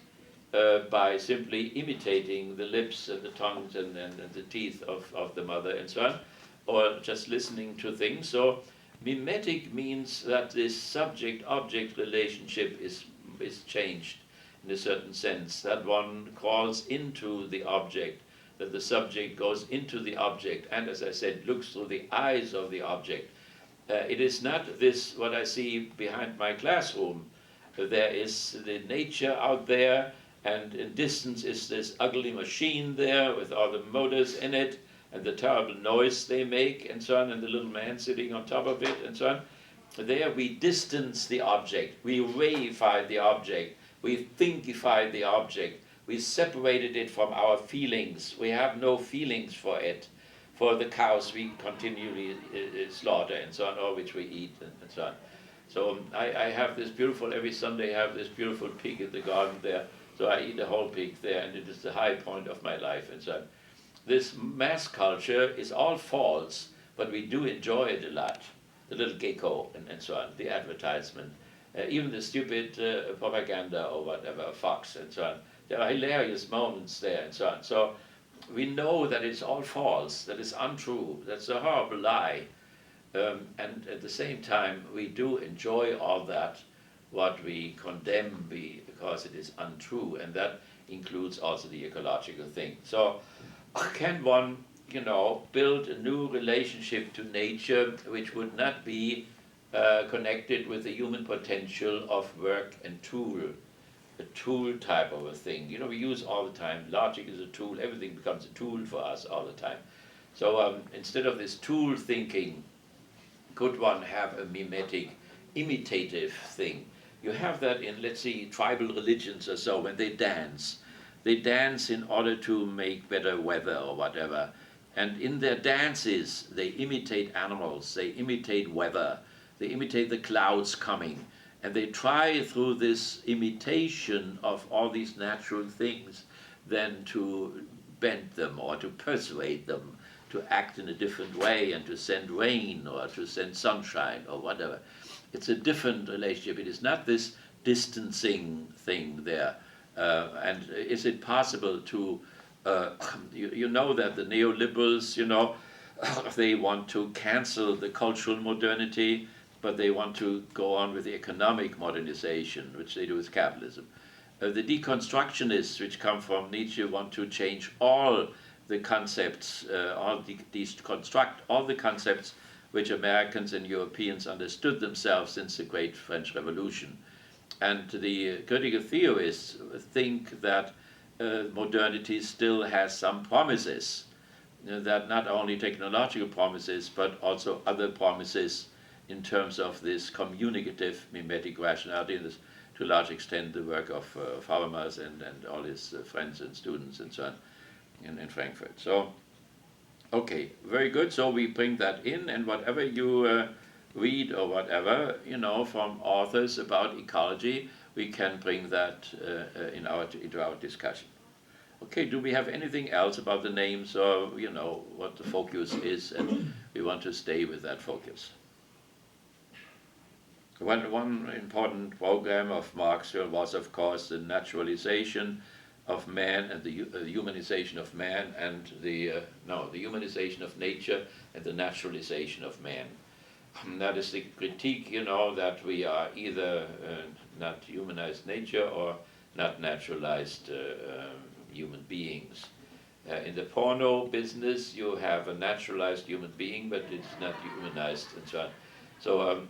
by simply imitating the lips and the tongues and the teeth of the mother and so on, or just listening to things. So mimetic means that this subject-object relationship is changed in a certain sense, that one crawls into the object, that the subject goes into the object, and as I said, looks through the eyes of the object. It is not this, what I see behind my classroom. There is the nature out there, and in distance is this ugly machine there with all the motors in it, and the terrible noise they make, and so on, and the little man sitting on top of it, and so on. there we distance the object, we reify the object, we thinkify the object, we separated it from our feelings, we have no feelings for it, for the cows we continually slaughter and so on, or which we eat and so on. So I have this beautiful, every Sunday I have this beautiful pig in the garden there, so I eat a whole pig there, and it is the high point of my life and so on. This mass culture is all false, but we do enjoy it a lot. The little gecko and so on, the advertisement, even the stupid propaganda or whatever, Fox and so on. There are hilarious moments there and so on. So we know that it's all false, that it's untrue, that's a horrible lie. And at the same time, we do enjoy all that, what we condemn because it is untrue, and that includes also the ecological thing. So can one, build a new relationship to nature which would not be connected with the human potential of work and tool, a tool type of a thing. We use all the time, logic is a tool, everything becomes a tool for us all the time. So instead of this tool thinking, could one have a mimetic, imitative thing? You have that in, let's see, tribal religions or so, when they dance. They dance in order to make better weather or whatever. And in their dances, they imitate animals, they imitate weather, they imitate the clouds coming. And they try through this imitation of all these natural things then to bend them or to persuade them to act in a different way and to send rain or to send sunshine or whatever. It's a different relationship. It is not this distancing thing there. And is it possible to, you know that the neoliberals, they want to cancel the cultural modernity, but they want to go on with the economic modernization, which they do with capitalism. The deconstructionists, which come from Nietzsche, want to change all the concepts, deconstruct all the concepts which Americans and Europeans understood themselves since the Great French Revolution. And the critical theorists think that modernity still has some promises, that not only technological promises, but also other promises in terms of this communicative mimetic rationality, and this, to a large extent, the work of Habermas and all his friends and students and so on in Frankfurt. So, okay, very good. So we bring that in, and whatever you read or whatever, from authors about ecology, we can bring that into our discussion. Okay, do we have anything else about the names or, what the focus is, and we want to stay with that focus? One important program of Marx was, of course, the naturalization of man and the humanization of man, and the humanization of nature and the naturalization of man. That is the critique, that we are either not humanized nature or not naturalized human beings. In the porno business, you have a naturalized human being, but it's not humanized and so on. So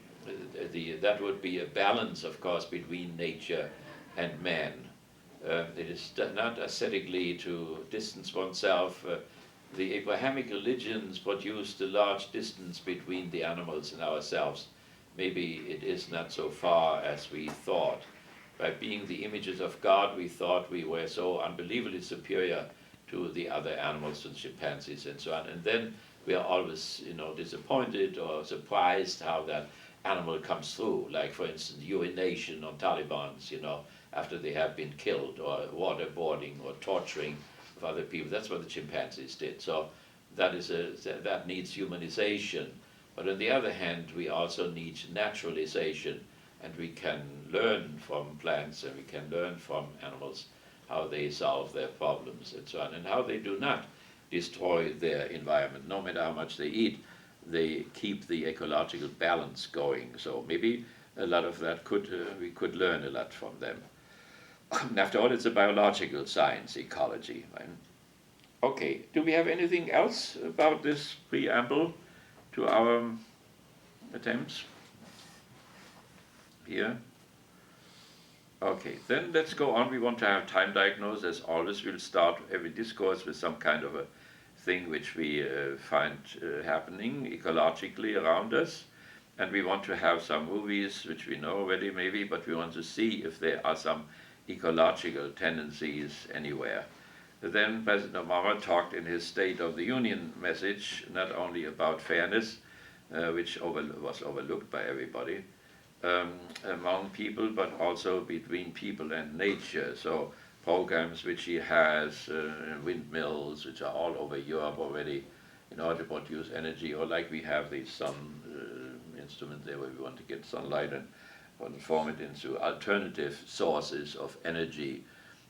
that would be a balance, of course, between nature and man. It is not aesthetically to distance oneself. The Abrahamic religions produced a large distance between the animals and ourselves. Maybe it is not so far as we thought. By being the images of God, we thought we were so unbelievably superior to the other animals, to the chimpanzees and so on. And then we are always, disappointed or surprised how that animal comes through. Like, for instance, urination on Talibans, after they have been killed, or waterboarding or torturing of other people. That's what the chimpanzees did. So that needs humanization. But on the other hand, we also need naturalization, and we can learn from plants and we can learn from animals how they solve their problems and so on, and how they do not destroy their environment. No matter how much they eat, they keep the ecological balance going. So maybe a lot of that we could learn a lot from them. After all, it's a biological science, ecology. Right? Okay, do we have anything else about this preamble to our attempts here? Okay, then let's go on. We want to have time diagnosis. As always, we'll start every discourse with some kind of a thing which we find happening ecologically around us. and we want to have some movies, which we know already maybe, but we want to see if there are some ecological tendencies anywhere. Then President Obama talked in his State of the Union message not only about fairness, which was overlooked by everybody, among people, but also between people and nature. So programs which he has, windmills, which are all over Europe already, in order to produce energy, or like we have these sun instrument there where we want to get sunlight and transform it into alternative sources of energy.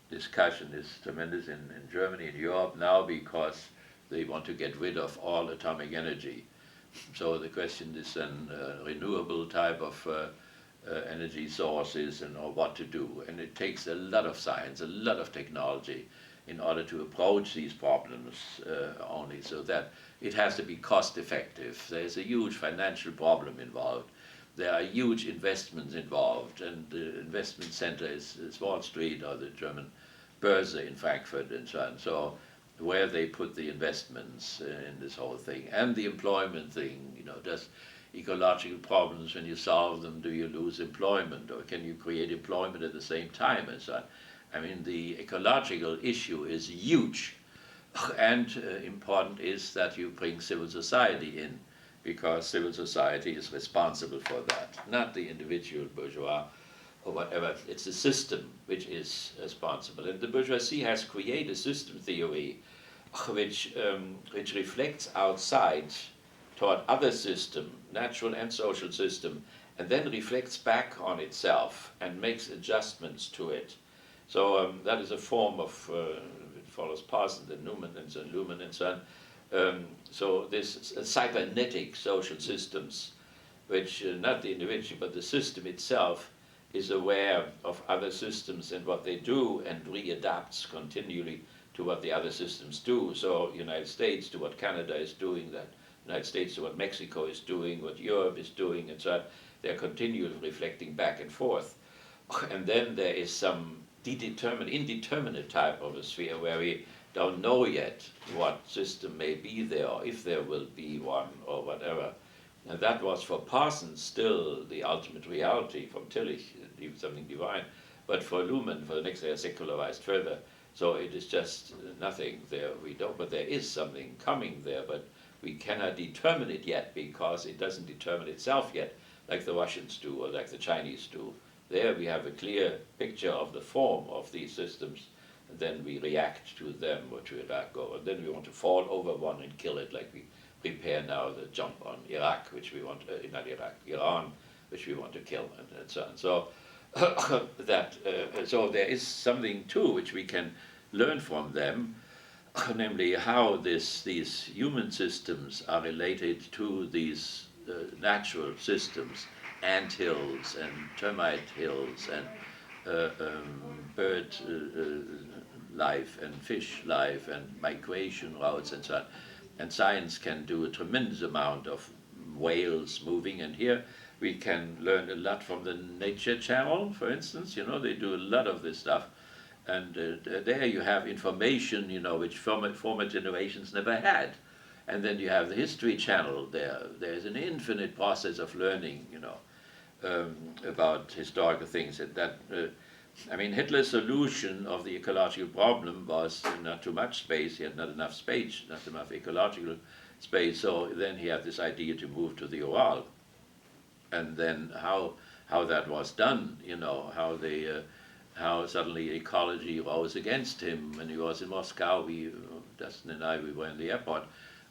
Discussion is tremendous in Germany and Europe now because they want to get rid of all atomic energy. So the question is then renewable type of energy sources and or what to do. And it takes a lot of science, a lot of technology in order to approach these problems only, so that it has to be cost effective. There's a huge financial problem involved. There are huge investments involved, and the investment center is Wall Street or the German Börse in Frankfurt and so on. So where they put the investments in this whole thing, and the employment thing, does ecological problems, when you solve them, do you lose employment, or can you create employment at the same time and so on? I mean, the ecological issue is huge, and important is that you bring civil society in, because civil society is responsible for that, not the individual bourgeois or whatever. It's the system which is responsible. And the bourgeoisie has created a system theory which reflects outside toward other system, natural and social system, and then reflects back on itself and makes adjustments to it. So that is a form of, it follows Parsons and Newman and so Luhmann and so on. So this cybernetic social systems, which not the individual but the system itself is aware of other systems and what they do and readapts continually to what the other systems do. So United States to what Canada is doing, that United States to what Mexico is doing, what Europe is doing, and so on. They're continually reflecting back and forth. And then there is some indeterminate type of a sphere where we don't know yet what system may be there, or if there will be one, or whatever. And that was for Parsons still the ultimate reality, from Tillich, something divine. But for Luhmann, for the next, they are secularized further. So it is just nothing there. We don't, but there is something coming there, but we cannot determine it yet because it doesn't determine itself yet, like the Russians do or like the Chinese do. There we have a clear picture of the form of these systems, and then we react to them or to Iraq, and then we want to fall over one and kill it, like we prepare now the jump on Iraq, which we want, not Iraq, Iran, which we want to kill, and so on. So so there is something too which we can learn from them, namely how these human systems are related to these natural systems, ant hills and termite hills and bird life and fish life and migration routes and so on. And science can do a tremendous amount of whales moving, and here we can learn a lot from the Nature Channel, for instance. They do a lot of this stuff. And there you have information, which former generations never had. And then you have the History Channel there. There's an infinite process of learning, about historical things. I mean, Hitler's solution of the ecological problem was not too much space. He had not enough space, not enough ecological space. So then he had this idea to move to the Ural. And then how that was done, how suddenly ecology rose against him. When he was in Moscow, Dustin and I, we were in the airport,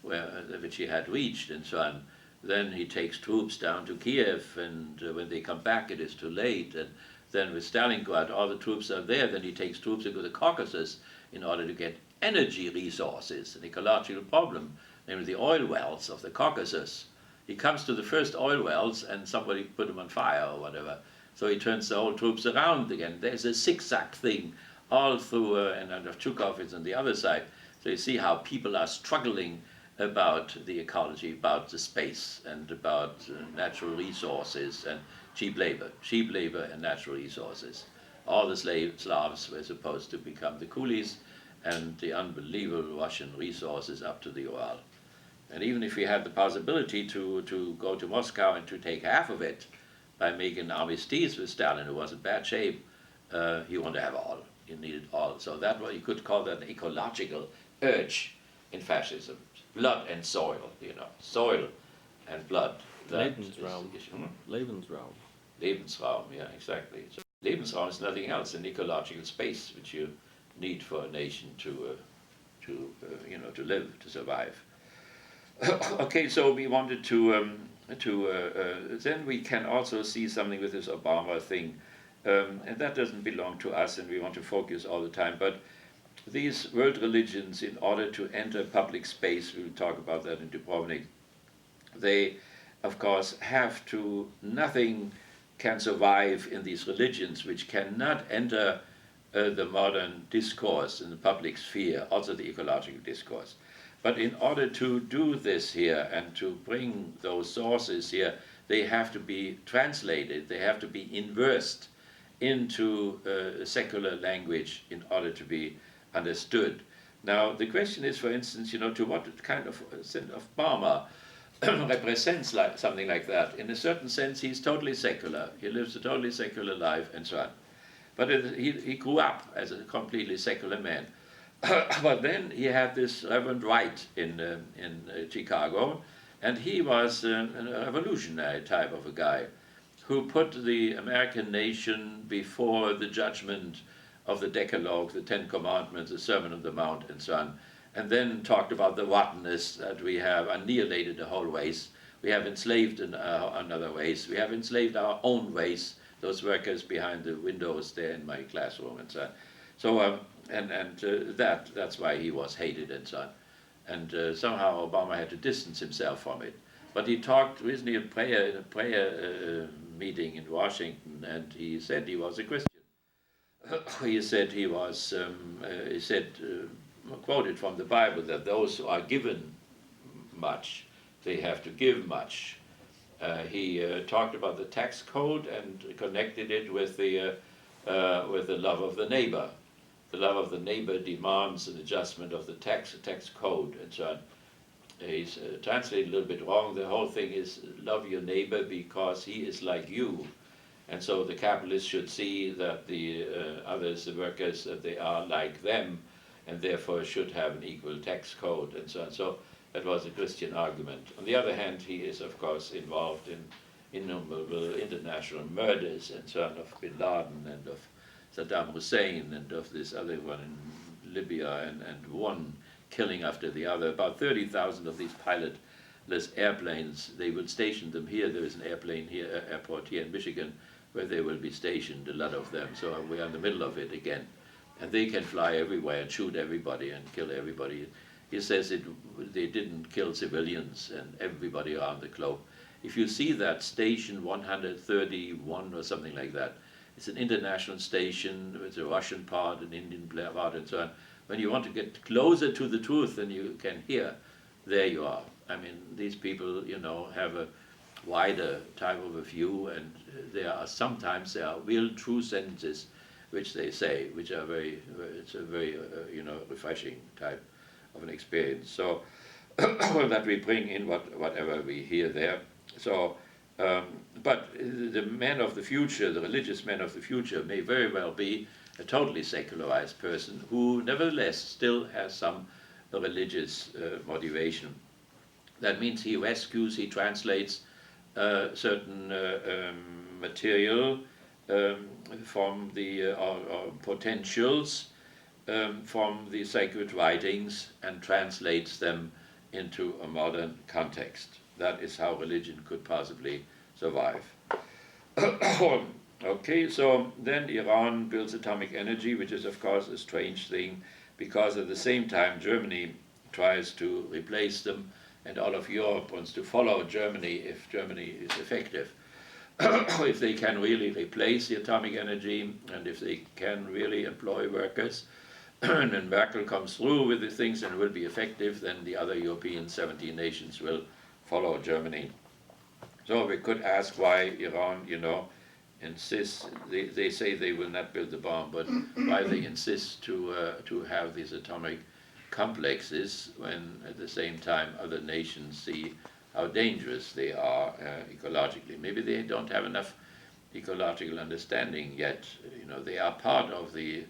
which he had reached and so on. Then he takes troops down to Kiev, and when they come back, it is too late. And then with Stalingrad, all the troops are there. Then he takes troops into the Caucasus in order to get energy resources, an ecological problem, namely the oil wells of the Caucasus. He comes to the first oil wells, and somebody put them on fire or whatever. So he turns the whole troops around again. There's a zigzag thing all through, and Chukov is on the other side. So you see how people are struggling about the ecology, about the space, and about natural resources and cheap labor and natural resources. All the Slavs were supposed to become the coolies, and the unbelievable Russian resources up to the Ural. And even if we had the possibility to go to Moscow and to take half of it by making an armistice with Stalin, who was in bad shape, he wanted to have all. He needed all. So that what you could call that an ecological urge in fascism. Blood and soil, soil and blood. Lebensraum. Lebensraum. Lebensraum, yeah, exactly. So Lebensraum is nothing else than ecological space which you need for a nation to live, to survive. Okay, so we wanted then we can also see something with this Obama thing, and that doesn't belong to us, and we want to focus all the time. But these world religions, in order to enter public space, we'll talk about that in Dubrovnik, they, of course, have to, nothing can survive in these religions which cannot enter the modern discourse in the public sphere, also the ecological discourse. But in order to do this here and to bring those sources here, they have to be translated, they have to be inversed into secular language in order to be understood. Now, the question is, for instance, to what kind of Obama represents something like that. In a certain sense, he's totally secular. He lives a totally secular life and so on. But he grew up as a completely secular man. But then he had this Reverend Wright in Chicago, and he was a revolutionary type of a guy who put the American nation before the judgment of the Decalogue, the Ten Commandments, the Sermon on the Mount, and so on, and then talked about the rottenness that we have annihilated the whole race. We have enslaved another race. We have enslaved our own race, those workers behind the windows there in my classroom and so on. So, that's why he was hated and so on. And somehow Obama had to distance himself from it. But he talked recently in a prayer meeting in Washington, and he said he was a Christian. He said he was, quoted from the Bible, that those who are given much, they have to give much. He talked about the tax code and connected it with the love of the neighbor. The love of the neighbor demands an adjustment of the tax code, and so on. He's translated a little bit wrong. The whole thing is love your neighbor because he is like you. And so the capitalists should see that the others, the workers, that they are like them, and therefore should have an equal tax code, and so on. So that was a Christian argument. On the other hand, he is, of course, involved in innumerable international murders, and so on, of Bin Laden, and of Saddam Hussein, and of this other one in Libya, and one killing after the other. About 30,000 of these pilotless airplanes, they will station them here. There is an airport here in Michigan, where they will be stationed, a lot of them. So we are in the middle of it again. And they can fly everywhere and shoot everybody and kill everybody. He says they didn't kill civilians and everybody around the globe. If you see that station 131 or something like that, it's an international station with a Russian part, an Indian part, and so on. When you want to get closer to the truth than you can hear, there you are. I mean, these people, have a wider type of a view, and sometimes there are real true sentences which they say, which are it's a very, refreshing type of an experience. So that we bring in whatever we hear there. So, but the man of the future, the religious man of the future, may very well be a totally secularized person who nevertheless still has some religious motivation. That means he rescues, he translates certain material from the potentials from the sacred writings and translates them into a modern context. That is how religion could possibly survive. Okay, so then Iran builds atomic energy, which is of course a strange thing, because at the same time Germany tries to replace them, and all of Europe wants to follow Germany if Germany is effective. If they can really replace the atomic energy, and if they can really employ workers, and then Merkel comes through with the things and will be effective, then the other European 17 nations will follow Germany. So we could ask why Iran, insists, they say they will not build the bomb, but why they insist to have these atomic complex is when at the same time other nations see how dangerous they are ecologically. Maybe they don't have enough ecological understanding yet. You know, they are part of the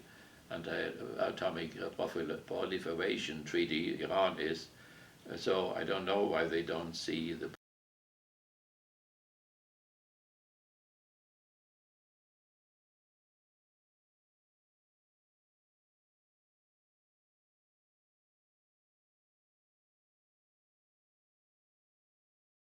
anti-atomic proliferation treaty, Iran is, so I don't know why they don't see the